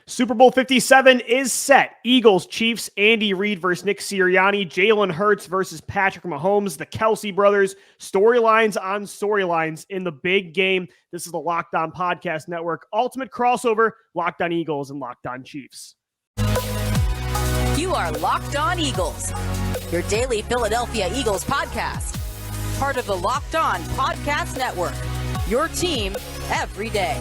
Super Bowl 57 is set. Eagles, Chiefs, Andy Reid versus Nick Sirianni, Jalen Hurts versus Patrick Mahomes, the Kelce brothers, storylines on storylines in the big game. This is the Locked On Podcast Network ultimate crossover, Locked On Eagles and Locked On Chiefs. You are Locked On Eagles, your daily Philadelphia Eagles podcast. Part of the Locked On Podcast Network, your team every day.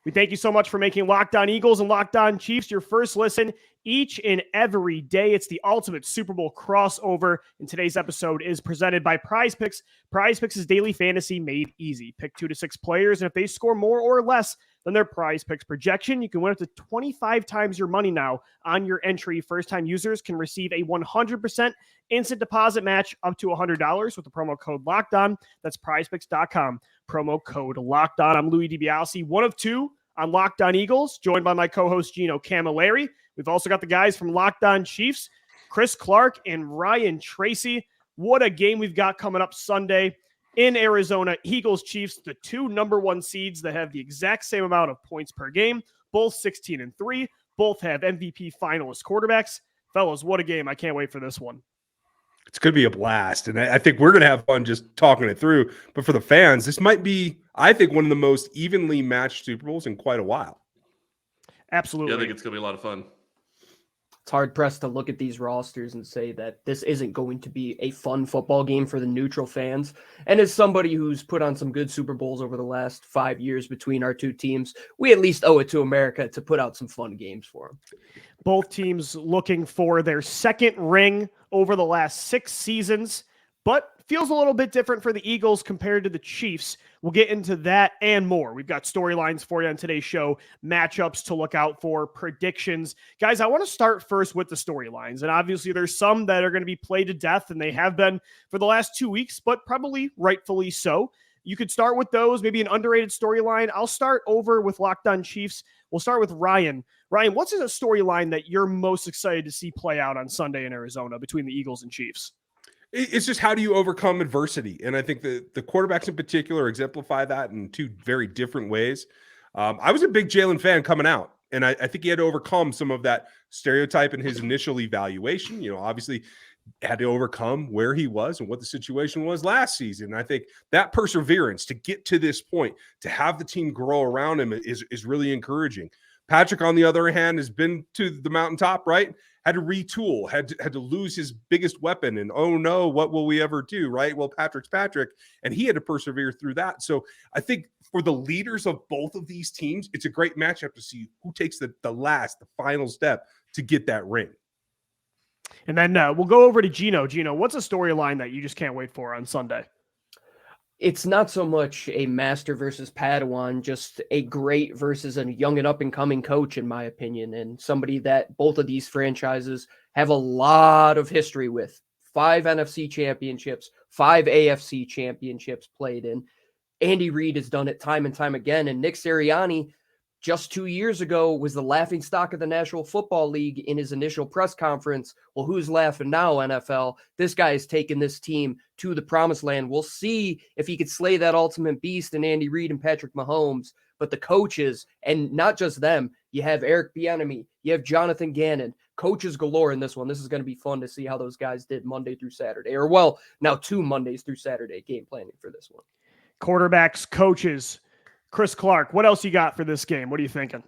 We thank you so much for making Locked On Eagles and Locked On Chiefs your first listen each and every day. It's the ultimate Super Bowl crossover, and today's episode is presented by Prize Picks. Prize Picks is daily fantasy made easy. Pick 2 to 6 players, and if they score more or less than their Prize Picks projection, you can win up to 25 times your money now on your entry. First-time users can receive a 100% instant deposit match up to $100 with the promo code LOCKEDON. That's prizepicks.com, promo code LOCKEDON. I'm Louis DiBiase, one of two on Locked On Eagles, joined by my co-host Gino Camilleri. We've also got the guys from Locked On Chiefs, Chris Clark and Ryan Tracy. What a game we've got coming up Sunday in Arizona. Eagles, Chiefs, the two number one seeds that have the exact same amount of points per game, both 16-3, both have MVP finalist quarterbacks. Fellas, what a game. I can't wait for this one. It's going to be a blast, and I think we're going to have fun just talking it through. But for the fans, this might be, I think, one of the most evenly matched Super Bowls in quite a while. Absolutely. Yeah, I think it's going to be a lot of fun. It's hard-pressed to look at these rosters and say that this isn't going to be a fun football game for the neutral fans. And as somebody who's put on some good Super Bowls over the last 5 years between our two teams, we at least owe it to America to put out some fun games for them. Both teams looking for their second ring over the last 6 seasons, but feels a little bit different for the Eagles compared to the Chiefs. We'll get into that and more. We've got storylines for you on today's show, matchups to look out for, predictions. Guys, I want to start first with the storylines. And obviously there's some that are going to be played to death, and they have been for the last 2 weeks, but probably rightfully so. You could start with those, maybe an underrated storyline. I'll start over with Locked On Chiefs. We'll start with Ryan. Ryan, what's a storyline that you're most excited to see play out on Sunday in Arizona between the Eagles and Chiefs? It's just, how do you overcome adversity? And I think the quarterbacks in particular exemplify that in two very different ways. I was a big Jalen fan coming out, and I think he had to overcome some of that stereotype in his initial evaluation. You know, obviously had to overcome where he was and what the situation was last season. And I think that perseverance to get to this point, to have the team grow around him is really encouraging. Patrick, on the other hand, has been to the mountaintop, right? Had to retool, had to lose his biggest weapon, and oh no, what will we ever do, right? Well, Patrick's Patrick, and he had to persevere through that. So I think for the leaders of both of these teams, it's a great matchup to see who takes the final step to get that ring. And then we'll go over to Gino. Gino, what's a storyline that you just can't wait for on Sunday? It's not so much a master versus Padawan, just a great versus a young and up-and-coming coach, in my opinion, and somebody that both of these franchises have a lot of history with. 5 NFC championships, 5 AFC championships played in. Andy Reid has done it time and time again, and Nick Sirianni just 2 years ago was the laughingstock of the National Football League in his initial press conference. Well, who's laughing now, NFL? This guy has taken this team to the promised land. We'll see if he could slay that ultimate beast in Andy Reid and Patrick Mahomes. But the coaches, and not just them, you have Eric Bieniemy, you have Jonathan Gannon, coaches galore in this one. This is going to be fun to see how those guys did Monday through Saturday, or well, now 2 Mondays through Saturday game planning for this one. Quarterbacks, coaches. Chris Clark, what else you got for this game? What are you thinking?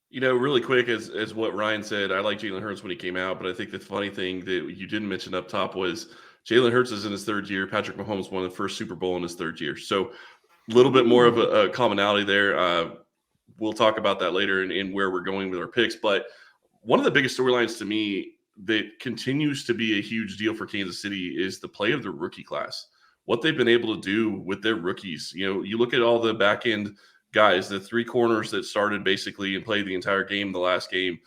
You know, really quick, as what Ryan said, I like Jalen Hurts when he came out, but I think the funny thing that you didn't mention up top was Jalen Hurts is in his 3rd year. Patrick Mahomes won the first Super Bowl in his 3rd year. So a little bit more of a commonality there. We'll talk about that later and where we're going with our picks. But one of the biggest storylines to me that continues to be a huge deal for Kansas City is the play of the rookie class. What they've been able to do with their rookies. You know, you look at all the back end guys, the 3 corners that started basically and played the entire game, the last game,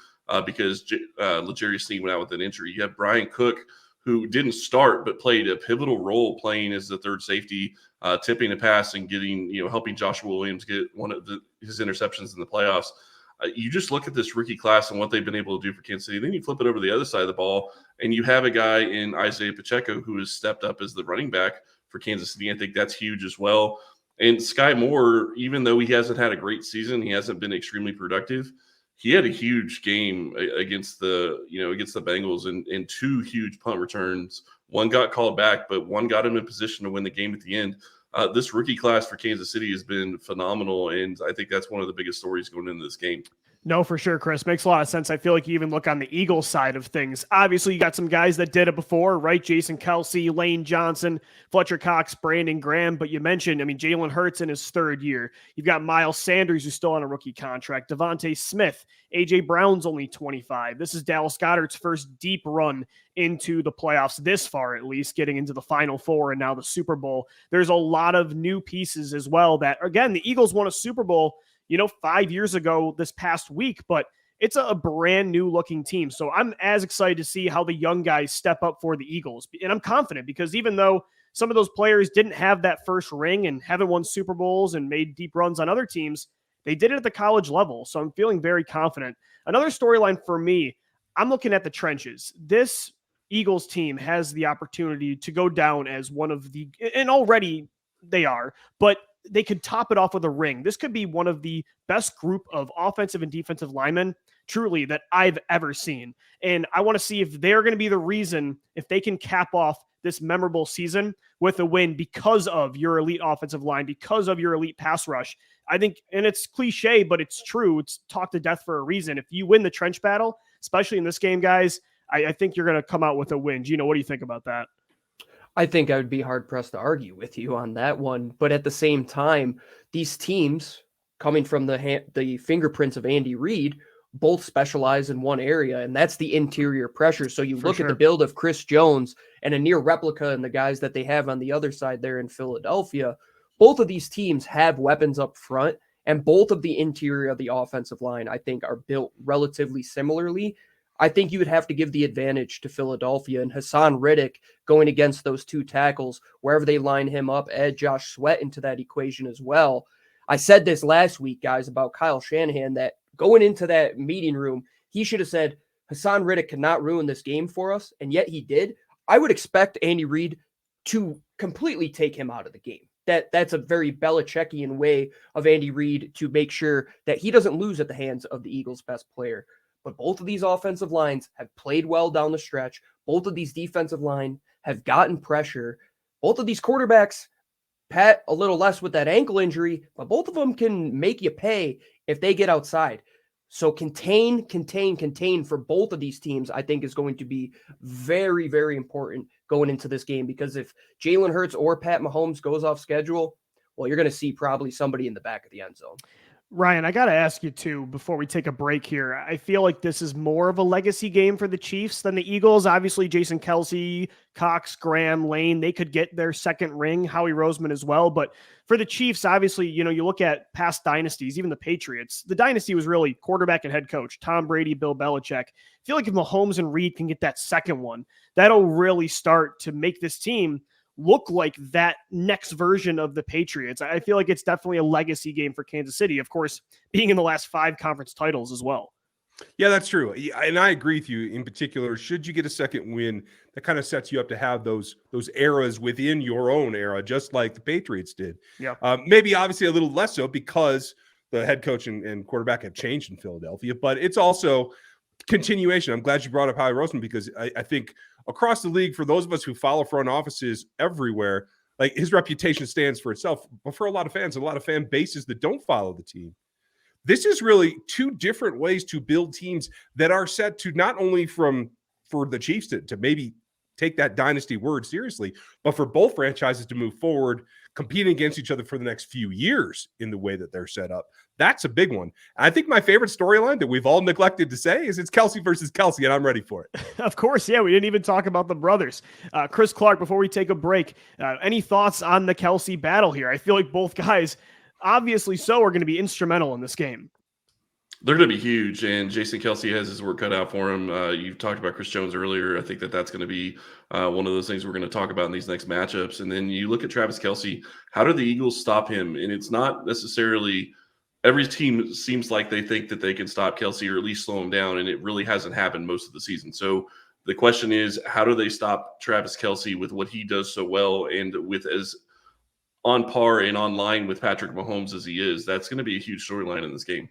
because L'Jarius Sneed went out with an injury. You have Brian Cook, who didn't start but played a pivotal role playing as the 3rd safety, tipping a pass and getting, helping Joshua Williams get one of his interceptions in the playoffs. You just look at this rookie class and what they've been able to do for Kansas City. Then you flip it over to the other side of the ball, and you have a guy in Isaiah Pacheco who has stepped up as the running back for Kansas City. I think that's huge as well. And Sky Moore, even though he hasn't had a great season, he hasn't been extremely productive. He had a huge game against the Bengals and 2 huge punt returns. One got called back, but one got him in position to win the game at the end. This rookie class for Kansas City has been phenomenal, and I think that's one of the biggest stories going into this game. No, for sure, Chris. Makes a lot of sense. I feel like you even look on the Eagles side of things. Obviously, you got some guys that did it before, right? Jason Kelce, Lane Johnson, Fletcher Cox, Brandon Graham. But you mentioned, Jalen Hurts in his 3rd year. You've got Miles Sanders, who's still on a rookie contract. Devontae Smith. A.J. Brown's only 25. This is Dallas Goedert's first deep run into the playoffs this far, at least, getting into the Final Four and now the Super Bowl. There's a lot of new pieces as well that, again, the Eagles won a Super Bowl 5 years ago this past week, but it's a brand new looking team. So I'm as excited to see how the young guys step up for the Eagles. And I'm confident because even though some of those players didn't have that first ring and haven't won Super Bowls and made deep runs on other teams, they did it at the college level. So I'm feeling very confident. Another storyline for me, I'm looking at the trenches. This Eagles team has the opportunity to go down as one of the, and already they are, but they could top it off with a ring. This could be one of the best group of offensive and defensive linemen, truly, that I've ever seen. And I want to see if they're going to be the reason, if they can cap off this memorable season with a win because of your elite offensive line, because of your elite pass rush. I think, and it's cliche, but it's true. It's talked to death for a reason. If you win the trench battle, especially in this game, guys, I think you're going to come out with a win. Gino, what do you think about that? I think I would be hard-pressed to argue with you on that one. But at the same time, these teams, coming from the fingerprints of Andy Reid, both specialize in one area, and that's the interior pressure. So you look at the build of Chris Jones and a near replica and the guys that they have on the other side there in Philadelphia. Both of these teams have weapons up front, and both of the interior of the offensive line, I think, are built relatively similarly. I think you would have to give the advantage to Philadelphia, and Hassan Riddick going against those 2 tackles, wherever they line him up, add Josh Sweat into that equation as well. I said this last week, guys, about Kyle Shanahan, that going into that meeting room, he should have said, Hassan Riddick cannot ruin this game for us, and yet he did. I would expect Andy Reid to completely take him out of the game. That's a very Belichickian way of Andy Reid to make sure that he doesn't lose at the hands of the Eagles' best player. But both of these offensive lines have played well down the stretch. Both of these defensive line have gotten pressure. Both of these quarterbacks, Pat, a little less with that ankle injury, but both of them can make you pay if they get outside. So contain for both of these teams, I think, is going to be very, very important going into this game, because if Jalen Hurts or Pat Mahomes goes off schedule, well, you're going to see probably somebody in the back of the end zone. Ryan, I got to ask you too, before we take a break here, I feel like this is more of a legacy game for the Chiefs than the Eagles. Obviously, Jason Kelce, Cox, Graham, Lane, they could get their second ring, Howie Roseman as well. But for the Chiefs, obviously, you look at past dynasties, even the Patriots, the dynasty was really quarterback and head coach, Tom Brady, Bill Belichick. I feel like if Mahomes and Reid can get that second one, that'll really start to make this team look like that next version of the Patriots. I feel like it's definitely a legacy game for Kansas City, of course, being in the last 5 conference titles as well. Yeah, that's true. And I agree with you in particular. Should you get a second win, that kind of sets you up to have those eras within your own era, just like the Patriots did. Yeah. Maybe obviously a little less so because the head coach and quarterback have changed in Philadelphia, but it's also continuation. I'm glad you brought up Howie Roseman, because I think across the league, for those of us who follow front offices everywhere, like, his reputation stands for itself. But for a lot of fans, a lot of fan bases that don't follow the team, this is really 2 different ways to build teams that are set to not only for the Chiefs to maybe take that dynasty word seriously, but for both franchises to move forward, competing against each other for the next few years in the way that they're set up. That's a big one. I think my favorite storyline that we've all neglected to say is it's Kelce versus Kelce, and I'm ready for it. Of course, yeah. We didn't even talk about the brothers. Chris Clark, before we take a break, any thoughts on the Kelce battle here? I feel like both guys, obviously so, are going to be instrumental in this game. They're going to be huge, and Jason Kelce has his work cut out for him. You've talked about Chris Jones earlier. I think that's going to be one of those things we're going to talk about in these next matchups. And then you look at Travis Kelce. How do the Eagles stop him? And it's not necessarily every team seems like they think that they can stop Kelce or at least slow him down, and it really hasn't happened most of the season. So the question is, how do they stop Travis Kelce with what he does so well and with as on par and on line with Patrick Mahomes as he is? That's going to be a huge storyline in this game.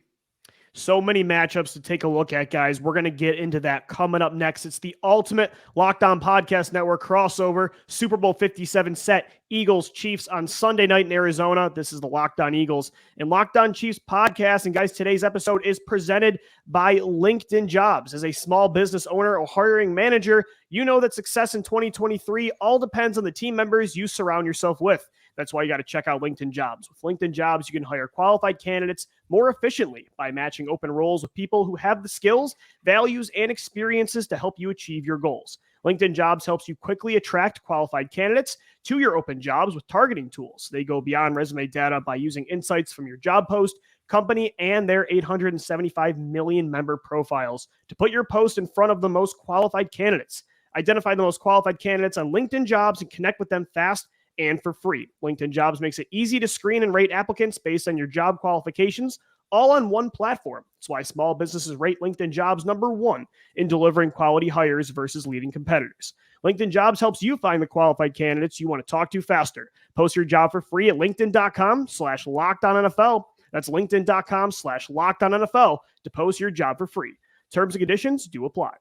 So many matchups to take a look at, guys. We're going to get into that coming up next. It's the ultimate Locked On Podcast Network crossover. Super Bowl 57 set. Eagles Chiefs on Sunday night in Arizona. This is the Locked On Eagles and Locked On Chiefs podcast. And guys, today's episode is presented by LinkedIn Jobs. As a small business owner or hiring manager, you know that success in 2023 all depends on the team members you surround yourself with. That's why you got to check out LinkedIn Jobs. With LinkedIn Jobs, you can hire qualified candidates more efficiently by matching open roles with people who have the skills, values, and experiences to help you achieve your goals. LinkedIn Jobs helps you quickly attract qualified candidates to your open jobs with targeting tools. They go beyond resume data by using insights from your job post, company, and their 875 million member profiles to put your post in front of the most qualified candidates. Identify the most qualified candidates on LinkedIn Jobs and connect with them fast and for free. LinkedIn Jobs makes it easy to screen and rate applicants based on your job qualifications, all on one platform. That's why small businesses rate LinkedIn Jobs #1 in delivering quality hires versus leading competitors. LinkedIn Jobs helps you find the qualified candidates you want to talk to faster. Post your job for free at linkedin.com/LockedOnNFL. That's linkedin.com/LockedOnNFL to post your job for free. Terms and conditions do apply.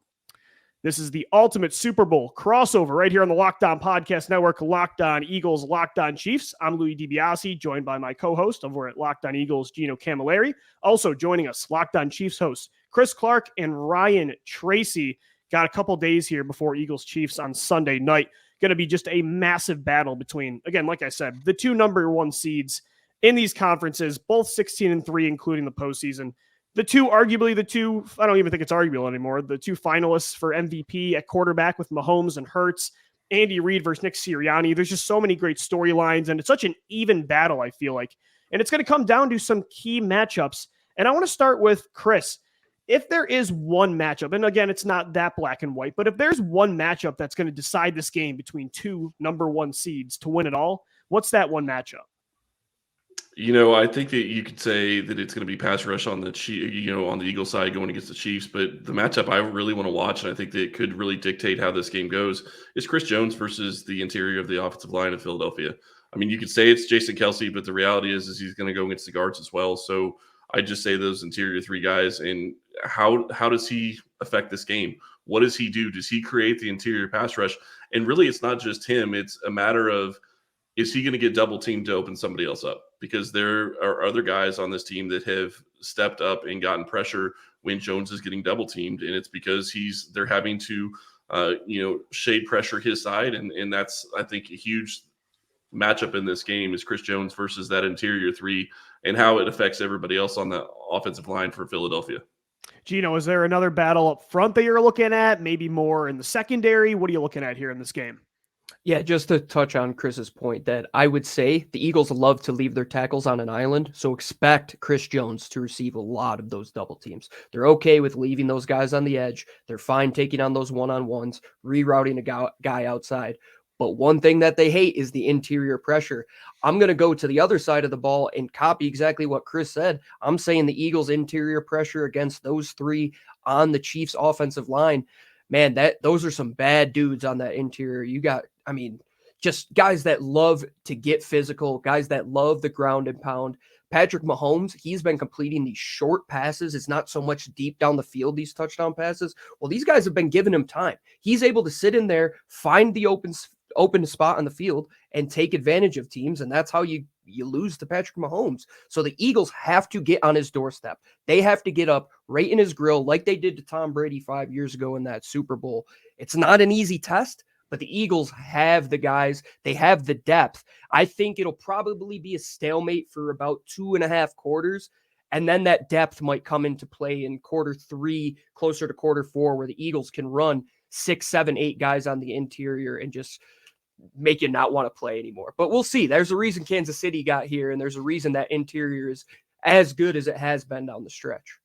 This is the ultimate Super Bowl crossover right here on the Locked On Podcast Network, Locked On Eagles, Locked On Chiefs. I'm Louis DiBiase, joined by my co-host over at Locked On Eagles, Gino Camilleri. Also joining us, Locked On Chiefs hosts Chris Clark and Ryan Tracy. Got a couple days here before Eagles Chiefs on Sunday night. Going to be just a massive battle between, again, like I said, the two #1 seeds in these conferences, both 16-3, including the postseason. I don't even think it's arguable anymore, the two finalists for MVP at quarterback with Mahomes and Hurts, Andy Reid versus Nick Sirianni. There's just so many great storylines, and it's such an even battle, I feel like. And it's going to come down to some key matchups. And I want to start with Chris. If there is one matchup, and again, it's not that black and white, but if there's one matchup that's going to decide this game between two #1 seeds to win it all, what's that one matchup? I think that you could say that it's going to be pass rush on the on the Eagles side going against the Chiefs, but the matchup I really want to watch, and I think that it could really dictate how this game goes, is Chris Jones versus the interior of the offensive line of Philadelphia. I mean, you could say it's Jason Kelce, but the reality is he's going to go against the guards as well. So I just say those interior three guys, and how does he affect this game? What does he do? Does he create the interior pass rush? And really, it's not just him. It's a matter of, is he going to get double teamed to open somebody else up? Because there are other guys on this team that have stepped up and gotten pressure when Jones is getting double teamed, and it's because they're having to shade pressure his side, and that's, I think, a huge matchup in this game is Chris Jones versus that interior three and how it affects everybody else on the offensive line for Philadelphia. Gino, is there another battle up front that you're looking at? Maybe more in the secondary? What are you looking at here in this game? Yeah, just to touch on Chris's point, that I would say the Eagles love to leave their tackles on an island, so expect Chris Jones to receive a lot of those double teams. They're okay with leaving those guys on the edge. They're fine taking on those one-on-ones, rerouting a guy outside. But one thing that they hate is the interior pressure. I'm going to go to the other side of the ball and copy exactly what Chris said. I'm saying the Eagles' interior pressure against those three on the Chiefs' offensive line, man, those are some bad dudes on that interior. You got, just guys that love to get physical, guys that love the ground and pound. Patrick Mahomes, he's been completing these short passes. It's not so much deep down the field, these touchdown passes. Well, these guys have been giving him time. He's able to sit in there, find the open spot on the field, and take advantage of teams, and that's how you lose to Patrick Mahomes. So the Eagles have to get on his doorstep. They have to get up right in his grill like they did to Tom Brady 5 years ago in that Super Bowl. It's not an easy test, but the Eagles have the guys. They have the depth. I think it'll probably be a stalemate for about 2.5 quarters, and then that depth might come into play in quarter 3, closer to quarter 4, where the Eagles can run 6, 7, 8 guys on the interior and just make you not want to play anymore. But we'll see. There's a reason Kansas City got here, and there's a reason that interior is as good as it has been down the stretch.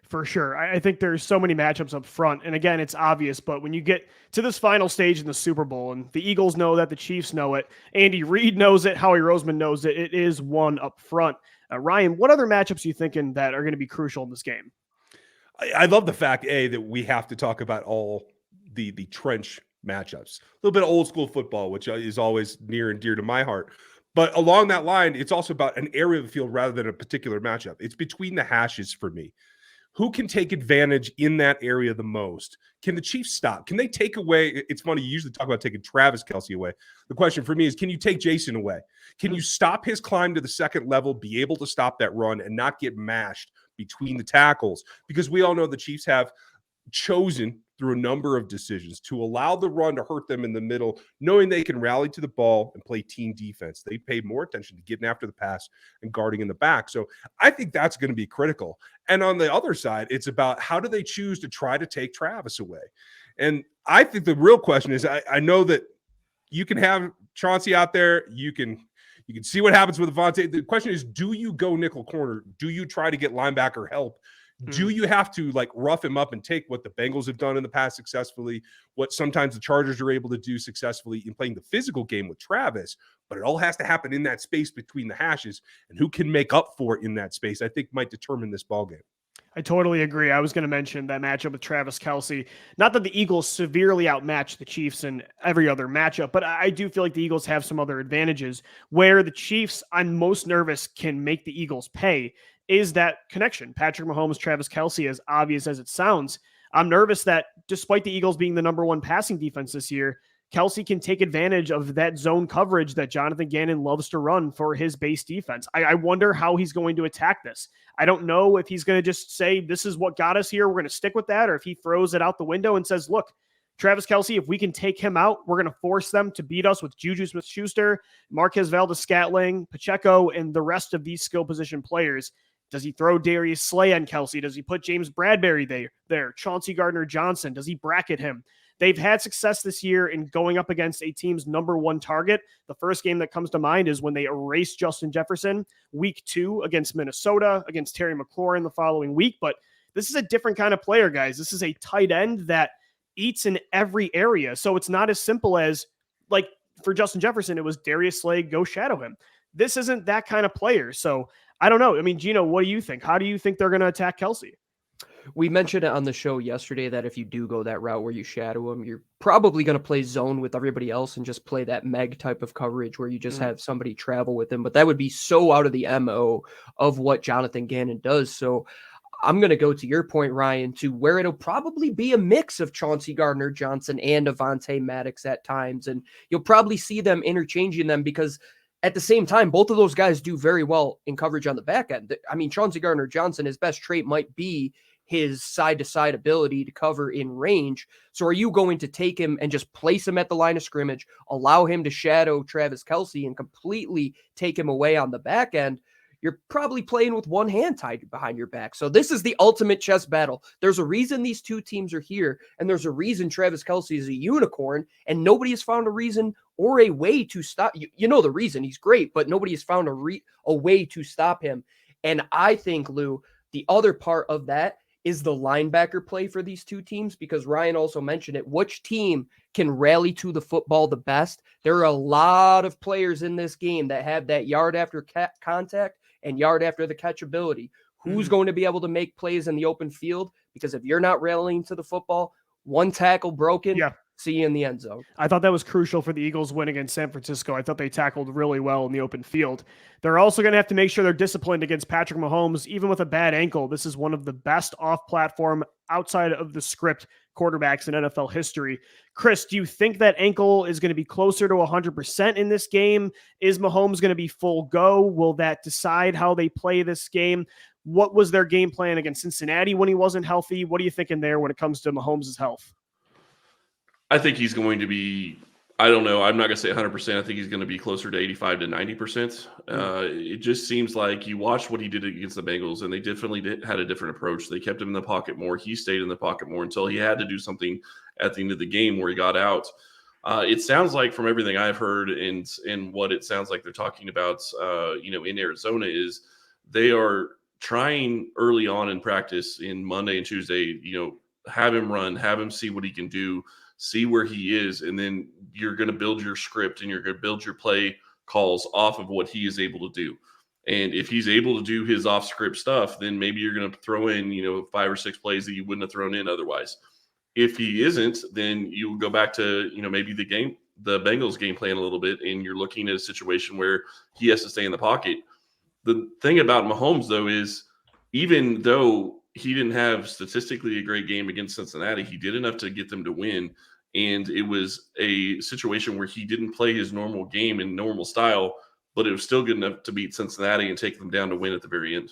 For sure. I think there's so many matchups up front. And again, it's obvious, but when you get to this final stage in the Super Bowl, and the Eagles know that, the Chiefs know it, Andy Reid knows it, Howie Roseman knows it, it is one up front. Ryan, what other matchups are you thinking that are going to be crucial in this game? I love the fact, that we have to talk about all the trench matchups. A little bit of old school football, which is always near and dear to my heart. But along that line, it's also about an area of the field rather than a particular matchup. It's between the hashes for me. Who can take advantage in that area the most? Can the Chiefs stop? Can they take away? It's funny, you usually talk about taking Travis Kelce away. The question for me is, can you take Jason away? Can you stop his climb to the second level, be able to stop that run and not get mashed between the tackles? Because we all know the Chiefs have chosen through a number of decisions to allow the run to hurt them in the middle, knowing they can rally to the ball and play team defense. They pay more attention to getting after the pass and guarding in the back. So I think that's going to be critical. And on the other side, it's about how do they choose to try to take Travis away? And I think the real question is, I know that you can have Chauncey out there. You can see what happens with Avonte. The question is, do you go nickel corner? Do you try to get linebacker help? Do you have to rough him up and take what the Bengals have done in the past successfully, what sometimes the Chargers are able to do successfully in playing the physical game with Travis, but it all has to happen in that space between the hashes, and who can make up for it in that space, I think might determine this ballgame. I totally agree. I was going to mention that matchup with Travis Kelce. Not that the Eagles severely outmatch the Chiefs in every other matchup, but I do feel like the Eagles have some other advantages where the Chiefs, I'm most nervous, can make the Eagles pay is that connection. Patrick Mahomes, Travis Kelce, as obvious as it sounds. I'm nervous that despite the Eagles being the number one passing defense this year, Kelce can take advantage of that zone coverage that Jonathan Gannon loves to run for his base defense. I wonder how he's going to attack this. I don't know if he's going to just say, this is what got us here, we're going to stick with that, or if he throws it out the window and says, look, Travis Kelce, if we can take him out, we're going to force them to beat us with Juju Smith-Schuster, Marquez Valdes-Scantling, Pacheco, and the rest of these skill position players. Does he throw Darius Slay on Kelce? Does he put James Bradbury there? Chauncey Gardner-Johnson? Does he bracket him? They've had success this year in going up against a team's number one target. The first game that comes to mind is when they erased Justin Jefferson week 2 against Minnesota, against Terry McLaurin the following week. But this is a different kind of player, guys. This is a tight end that eats in every area. So it's not as simple as, like, for Justin Jefferson, it was Darius Slay, go shadow him. This isn't that kind of player. So I don't know. I mean, Gino, what do you think? How do you think they're going to attack Kelce? We mentioned it on the show yesterday that if you do go that route where you shadow him, you're probably going to play zone with everybody else and just play that Meg type of coverage where you just have somebody travel with him. But that would be so out of the MO of what Jonathan Gannon does. So I'm going to go to your point, Ryan, to where it'll probably be a mix of Chauncey Gardner-Johnson and Avonte Maddox at times. And you'll probably see them interchanging them because at the same time, both of those guys do very well in coverage on the back end. I mean, Chauncey Gardner-Johnson, his best trait might be his side-to-side ability to cover in range. So are you going to take him and just place him at the line of scrimmage, allow him to shadow Travis Kelce and completely take him away on the back end? You're probably playing with one hand tied behind your back. So this is the ultimate chess battle. There's a reason these two teams are here, and there's a reason Travis Kelce is a unicorn, and nobody has found a reason or a way to stop. You know the reason. He's great, but nobody has found a way to stop him. And I think, Lou, the other part of that is the linebacker play for these two teams, because Ryan also mentioned it. Which team can rally to the football the best? There are a lot of players in this game that have that yard after contact and yard after the catch ability. Who's going to be able to make plays in the open field? Because if you're not rallying to the football, one tackle broken, see you in the end zone. I thought that was crucial for the Eagles win against San Francisco. I thought they tackled really well in the open field. They're also going to have to make sure they're disciplined against Patrick Mahomes, even with a bad ankle. This is one of the best off-platform, outside of the script quarterbacks in NFL history. Chris, do you think that ankle is going to be closer to 100% in this game? Is Mahomes going to be full go? Will that decide how they play this game? What was their game plan against Cincinnati when he wasn't healthy? What are you thinking there when it comes to Mahomes' health? I think he's going to be, I don't know, I'm not going to say 100%. I think he's going to be closer to 85 to 90%. It just seems like you watched what he did against the Bengals, and they definitely had a different approach. They kept him in the pocket more. He stayed in the pocket more until he had to do something at the end of the game where he got out. It sounds like, from everything I've heard and what it sounds like they're talking about, in Arizona, is they are trying early on in practice in Monday and Tuesday, have him run, have him see what he can do, see where he is, and then you're going to build your script and you're going to build your play calls off of what he is able to do. And if he's able to do his off script stuff, then maybe you're going to throw in, 5 or 6 plays that you wouldn't have thrown in otherwise. If he isn't, then you go back to, maybe the Bengals game plan a little bit, and you're looking at a situation where he has to stay in the pocket. The thing about Mahomes, though, is even though he didn't have statistically a great game against Cincinnati, he did enough to get them to win. And it was a situation where he didn't play his normal game in normal style, but it was still good enough to beat Cincinnati and take them down to win at the very end.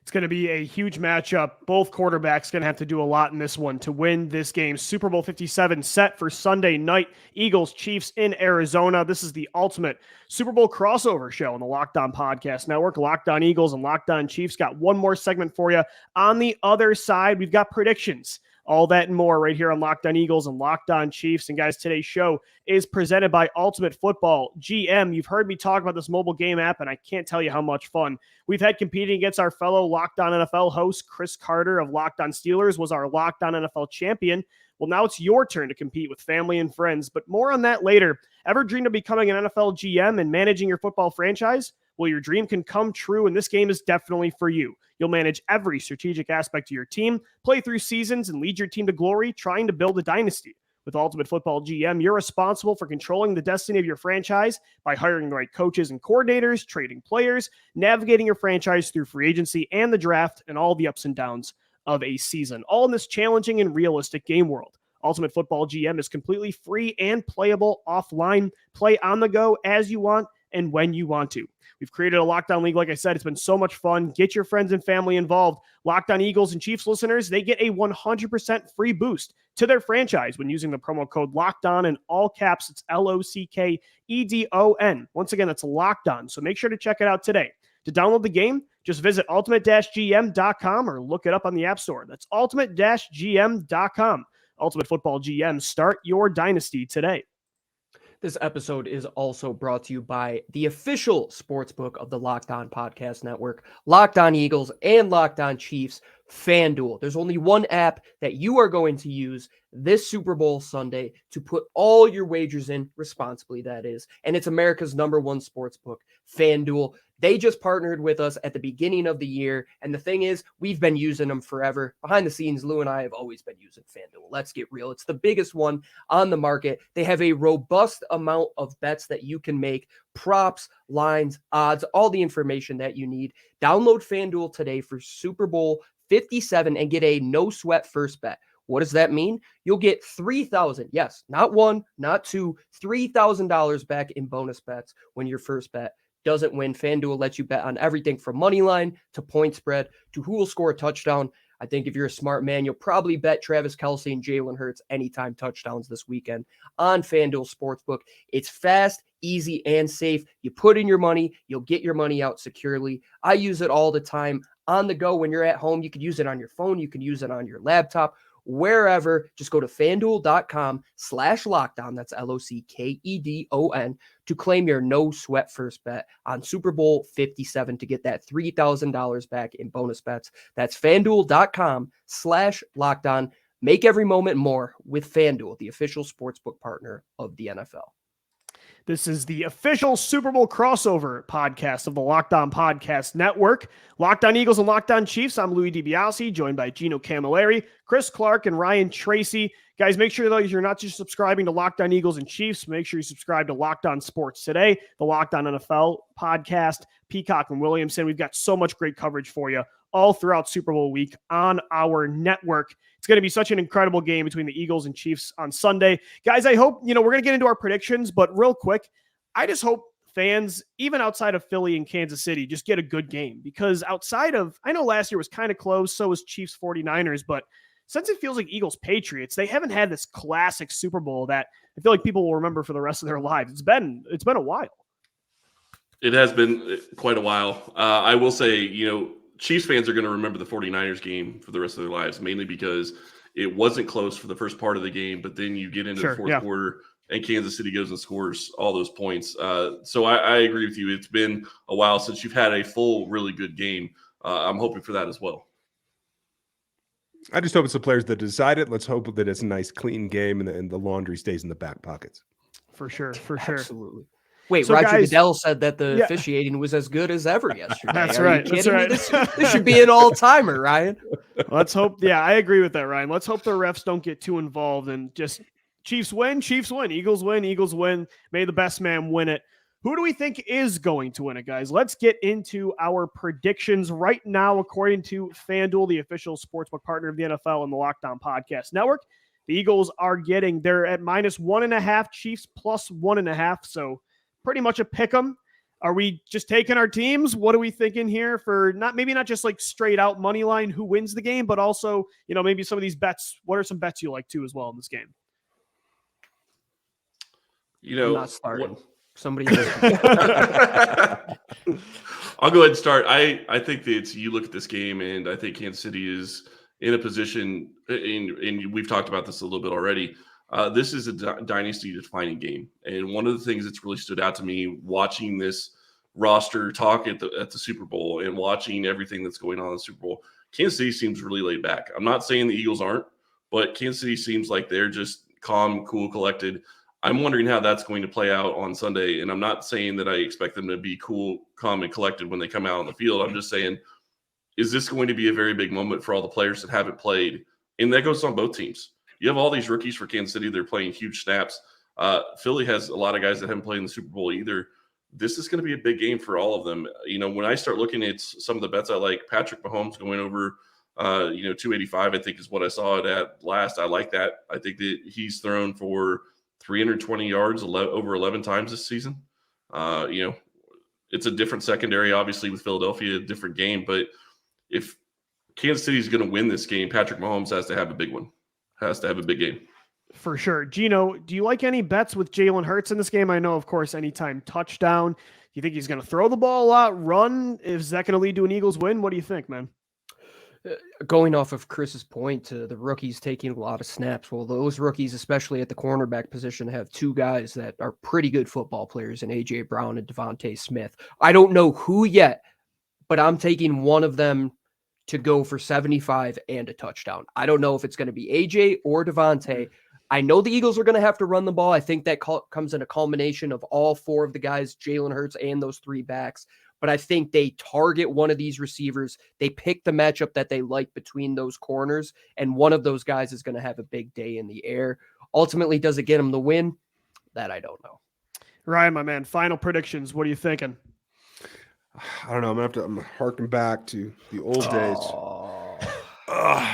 It's going to be a huge matchup. Both quarterbacks going to have to do a lot in this one to win this game. Super Bowl 57 set for Sunday night. Eagles, Chiefs in Arizona. This is the ultimate Super Bowl crossover show on the Locked On Podcast Network. Locked On Eagles and Locked On Chiefs got one more segment for you. On the other side, we've got predictions. All that and more right here on Locked On Eagles and Locked On Chiefs. And guys, today's show is presented by Ultimate Football GM. You've heard me talk about this mobile game app, and I can't tell you how much fun we've had competing against our fellow Locked On NFL host. Chris Carter of Locked On Steelers was our Locked On NFL champion. Well, now it's your turn to compete with family and friends, but more on that later. Ever dreamed of becoming an NFL GM and managing your football franchise? Well, your dream can come true, and this game is definitely for you. You'll manage every strategic aspect of your team, play through seasons, and lead your team to glory, trying to build a dynasty. With Ultimate Football GM, you're responsible for controlling the destiny of your franchise by hiring the right coaches and coordinators, trading players, navigating your franchise through free agency and the draft, and all the ups and downs of a season, all in this challenging and realistic game world. Ultimate Football GM is completely free and playable offline. Play on the go as you want and when you want to. We've created a Locked On League. Like I said, it's been so much fun. Get your friends and family involved. Locked On Eagles and Chiefs listeners, they get a 100% free boost to their franchise when using the promo code Locked On in all caps. It's LOCKEDON. Once again, that's Locked On. So make sure to check it out today. To download the game, just visit ultimate-gm.com or look it up on the App Store. That's ultimate-gm.com. Ultimate Football GM. Start your dynasty today. This episode is also brought to you by the official sportsbook of the Locked On Podcast Network, Locked On Eagles and Locked On Chiefs, FanDuel. There's only one app that you are going to use this Super Bowl Sunday to put all your wagers in responsibly, that is. And it's America's #1 sportsbook, FanDuel. They just partnered with us at the beginning of the year. And the thing is, we've been using them forever. Behind the scenes, Lou and I have always been using FanDuel. Let's get real. It's the biggest one on the market. They have a robust amount of bets that you can make, props, lines, odds, all the information that you need. Download FanDuel today for Super Bowl 57 and get a no sweat first bet. What does that mean? You'll get $3,000. Yes, not one, not two, $3,000 back in bonus bets when your first bet doesn't win. FanDuel lets you bet on everything from money line to point spread to who will score a touchdown. I think if you're a smart man, you'll probably bet Travis Kelce and Jalen Hurts anytime touchdowns this weekend on FanDuel Sportsbook. It's fast, easy, and safe. You put in your money, you'll get your money out securely. I use it all the time on the go. When you're at home, you can use it on your phone, you can use it on your laptop, wherever. Just go to FanDuel.com/lockdown. That's LOCKEDON to claim your no sweat first bet on Super Bowl 57 to get that $3,000 back in bonus bets. That's FanDuel.com/lockdown. Make every moment more with FanDuel, the official sportsbook partner of the NFL. This is the official Super Bowl crossover podcast of the Locked On Podcast Network. Locked On Eagles and Locked On Chiefs. I'm Louis DiBiase, joined by Gino Camilleri, Chris Clark, and Ryan Tracy. Guys, make sure that you're not just subscribing to Locked On Eagles and Chiefs. Make sure you subscribe to Locked On Sports Today, the Locked On NFL podcast, Peacock and Williamson. We've got so much great coverage for you all throughout Super Bowl week on our network. It's going to be such an incredible game between the Eagles and Chiefs on Sunday. Guys, I hope, we're going to get into our predictions, but real quick, I just hope fans, even outside of Philly and Kansas City, just get a good game, because outside of, I know last year was kind of close, so was Chiefs 49ers, but since it feels like Eagles Patriots, they haven't had this classic Super Bowl that I feel like people will remember for the rest of their lives. It's been a while. It has been quite a while. I will say, Chiefs fans are going to remember the 49ers game for the rest of their lives, mainly because it wasn't close for the first part of the game, but then you get into the fourth quarter and Kansas City goes and scores all those points. So I agree with you. It's been a while since you've had a full, really good game. I'm hoping for that as well. I just hope it's the players that decide it. Let's hope that it's a nice, clean game and the laundry stays in the back pockets. For sure. Absolutely. Wait, So, Roger guys, Goodell said that the yeah. officiating was as good as ever yesterday. That's Are right. You That's kidding right. me? This should be an all-timer, Ryan. Let's hope. Yeah, I agree with that, Ryan. Let's hope the refs don't get too involved and just Chiefs win, Eagles win, Eagles win. May the best man win it. Who do we think is going to win it, guys? Let's get into our predictions right now. According to FanDuel, the official sportsbook partner of the NFL and the Locked On Podcast Network, the Eagles they're at -1.5, Chiefs +1.5. So pretty much a pick 'em. Are we just taking our teams? What are we thinking here for maybe not just like straight out money line who wins the game, but also, maybe some of these bets. What are some bets you like too as well in this game? I'm not starting. Somebody I'll go ahead and start. I think that you look at this game, and I think Kansas City is in a position, and we've talked about this a little bit already. This is a dynasty defining game. And one of the things that's really stood out to me watching this roster talk at the Super Bowl and watching everything that's going on in the Super Bowl, Kansas City seems really laid back. I'm not saying the Eagles aren't, but Kansas City seems like they're just calm, cool, collected. I'm wondering how that's going to play out on Sunday. And I'm not saying that I expect them to be cool, calm, and collected when they come out on the field. I'm just saying, is this going to be a very big moment for all the players that haven't played? And that goes on both teams. You have all these rookies for Kansas City. They're playing huge snaps. Philly has a lot of guys that haven't played in the Super Bowl either. This is going to be a big game for all of them. When I start looking at some of the bets I like, Patrick Mahomes going over, 285, I think is what I saw it at last. I like that. I think that he's thrown for 320 yards over 11 times this season. It's a different secondary, obviously, with Philadelphia, a different game. But if Kansas City is going to win this game, Patrick Mahomes has to have a big one. Has to have a big game. For sure. Gino, do you like any bets with Jalen Hurts in this game? I know, of course, anytime touchdown. Do you think he's going to throw the ball a lot, run? Is that going to lead to an Eagles win? What do you think, man? Going off of Chris's point to the rookies taking a lot of snaps, well, those rookies, especially at the cornerback position, have two guys that are pretty good football players in A.J. Brown and Devontae Smith. I don't know who yet, but I'm taking one of them to go for 75 and a touchdown. I don't know if it's going to be AJ or Devontae. I know the Eagles are going to have to run the ball. I think that comes in a culmination of all four of the guys, Jalen Hurts and those three backs. But I think they target one of these receivers. They pick the matchup that they like between those corners, and one of those guys is going to have a big day in the air. Ultimately, does it get them the win? That I don't know. Ryan, my man, final predictions. What are you thinking? I don't know. I'm gonna harken back to the old days.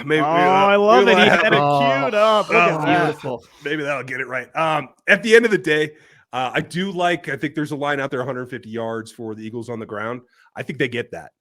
Maybe. I love it. He had it queued up. Look at that. Beautiful. Maybe that'll get it right. At the end of the day, I think there's a line out there, 150 yards for the Eagles on the ground. I think they get that.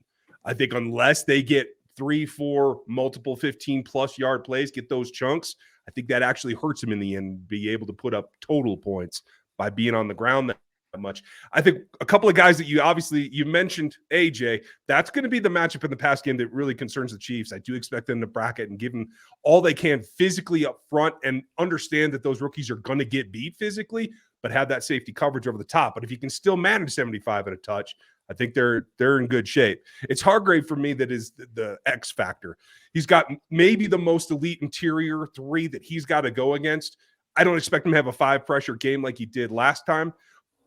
I think unless they get 3-4 multiple 15+ yard plays, get those chunks, I think that actually hurts them in the end, be able to put up total points by being on the ground that much. I think a couple of guys that you mentioned, AJ, that's going to be the matchup in the pass game that really concerns the Chiefs. I do expect them to bracket and give them all they can physically up front and understand that those rookies are going to get beat physically, but have that safety coverage over the top. But if you can still manage 75 at a touch, I think they're in good shape. It's Hargrave for me that is the X factor. He's got maybe the most elite interior three that he's got to go against. I don't expect him to have a 5 pressure game like he did last time.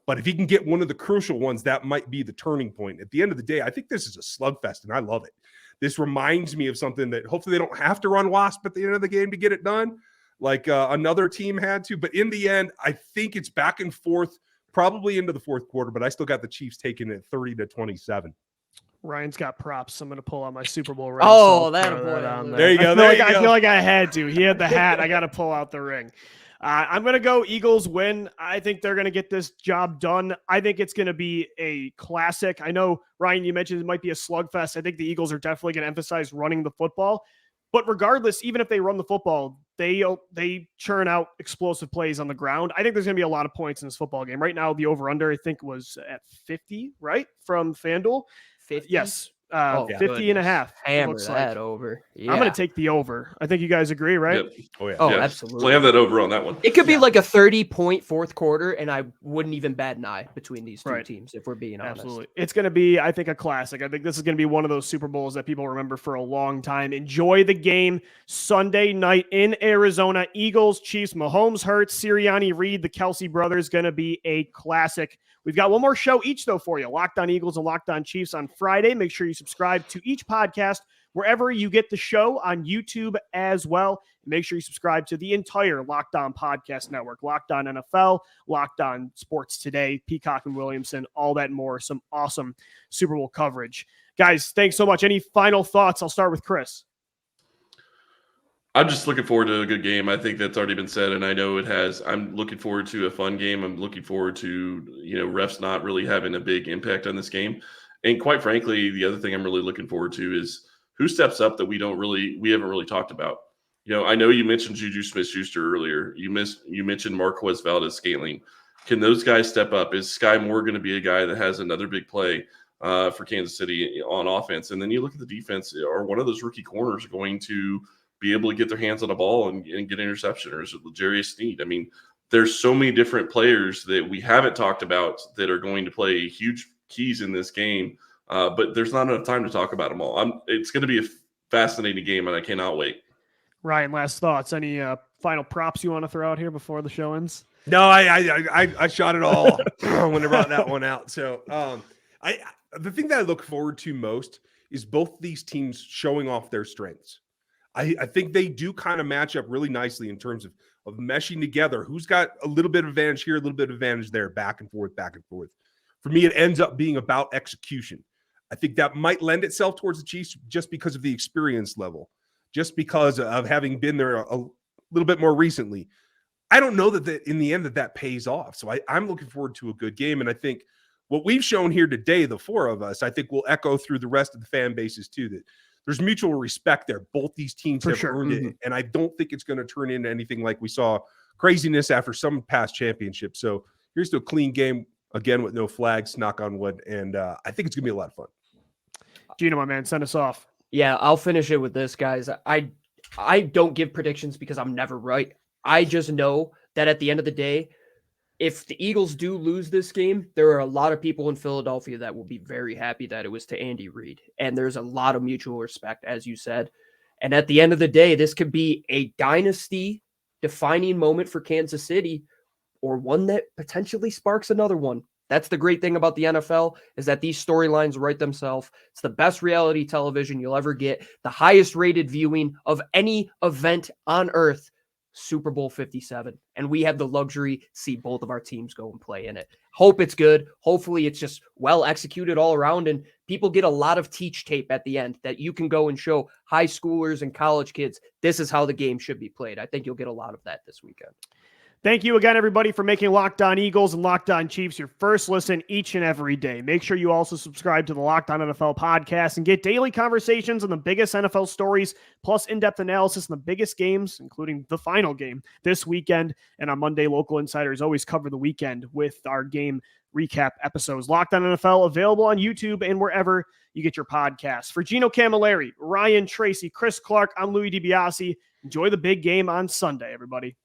But if he can get one of the crucial ones, that might be the turning point. At the end of the day, I think this is a slugfest, and I love it. This reminds me of something that hopefully they don't have to run Wasp at the end of the game to get it done, like another team had to. But in the end, I think it's back and forth, probably into the fourth quarter, but I still got the Chiefs taking it 30-27. Ryan's got props. I'm going to pull out my Super Bowl ring. Oh, that on there you go. I feel like I had to. He had the hat. I got to pull out the ring. I'm going to go Eagles win. I think they're going to get this job done. I think it's going to be a classic. I know, Ryan, you mentioned it might be a slugfest. I think the Eagles are definitely going to emphasize running the football. But regardless, even if they run the football, they churn out explosive plays on the ground. I think there's going to be a lot of points in this football game. Right now, the over-under, I think, was at 50, right, from FanDuel? 50? Yes. 50 and a half. Hammer looks that like. over. Yeah. I'm going to take the over. I think you guys agree, right? Yep. Oh yeah. Oh, Yeah. absolutely. Slam that over on that one. It could be like a 30-point fourth quarter, and I wouldn't even bat an eye between these two teams, if we're being honest. Absolutely. It's going to be, I think, a classic. I think this is going to be one of those Super Bowls that people remember for a long time. Enjoy the game Sunday night in Arizona. Eagles, Chiefs, Mahomes, Hurts, Sirianni, Reid, the Kelce brothers. Going to be a classic. We've got one more show each, though, for you. Locked On Eagles and Locked On Chiefs on Friday. Make sure you subscribe to each podcast wherever you get the show, on YouTube as well. Make sure you subscribe to the entire Locked On Podcast Network. Locked On NFL, Locked On Sports Today, Peacock and Williamson, all that and more. Some awesome Super Bowl coverage. Guys, thanks so much. Any final thoughts? I'll start with Chris. I'm just looking forward to a good game. I think that's already been said, and I know it has. I'm looking forward to a fun game. I'm looking forward to, refs not really having a big impact on this game. And quite frankly, the other thing I'm really looking forward to is who steps up that we haven't really talked about. I know you mentioned Juju Smith-Schuster earlier. You mentioned Marquez Valdes-Scantling. Can those guys step up? Is Sky Moore going to be a guy that has another big play for Kansas City on offense? And then you look at the defense. Are one of those rookie corners going to be able to get their hands on the ball and get an interception? Or is it L'Jarius Sneed? I mean, there's so many different players that we haven't talked about that are going to play huge keys in this game, but there's not enough time to talk about them all. It's going to be a fascinating game, and I cannot wait. Ryan, last thoughts. Any final props you want to throw out here before the show ends? No, I shot it all when I brought that one out. So the thing that I look forward to most is both these teams showing off their strengths. I think they do kind of match up really nicely in terms of meshing together. Who's got a little bit of advantage here, a little bit of advantage there, back and forth, back and forth. For me, it ends up being about execution. I think that might lend itself towards the Chiefs just because of the experience level, just because of having been there a little bit more recently. I don't know that in the end that pays off. So I'm looking forward to a good game. And I think what we've shown here today, the four of us, I think will echo through the rest of the fan bases too, that there's mutual respect there. Both these teams have earned it. And I don't think it's going to turn into anything like we saw craziness after some past championships. So here's to a clean game, again, with no flags, knock on wood. And I think it's going to be a lot of fun. Gino, my man, send us off. Yeah, I'll finish it with this, guys. I don't give predictions because I'm never right. I just know that at the end of the day, if the Eagles do lose this game, there are a lot of people in Philadelphia that will be very happy that it was to Andy Reid. And there's a lot of mutual respect, as you said. And at the end of the day, this could be a dynasty defining moment for Kansas City, or one that potentially sparks another one. That's the great thing about the NFL, is that these storylines write themselves. It's the best reality television you'll ever get, the highest rated viewing of any event on earth, Super Bowl 57. And we have the luxury to see both of our teams go and play in it. Hope it's good. Hopefully it's just well executed all around, and people get a lot of teach tape at the end that you can go and show high schoolers and college kids, this is how the game should be played. I think you'll get a lot of that this weekend. Thank you again, everybody, for making Locked On Eagles and Locked On Chiefs your first listen each and every day. Make sure you also subscribe to the Locked On NFL podcast and get daily conversations on the biggest NFL stories, plus in-depth analysis on the biggest games, including the final game this weekend. And on Monday, Local Insiders always cover the weekend with our game recap episodes. Locked On NFL, available on YouTube and wherever you get your podcasts. For Gino Camilleri, Ryan Tracy, Chris Clark, I'm Louis DiBiase. Enjoy the big game on Sunday, everybody.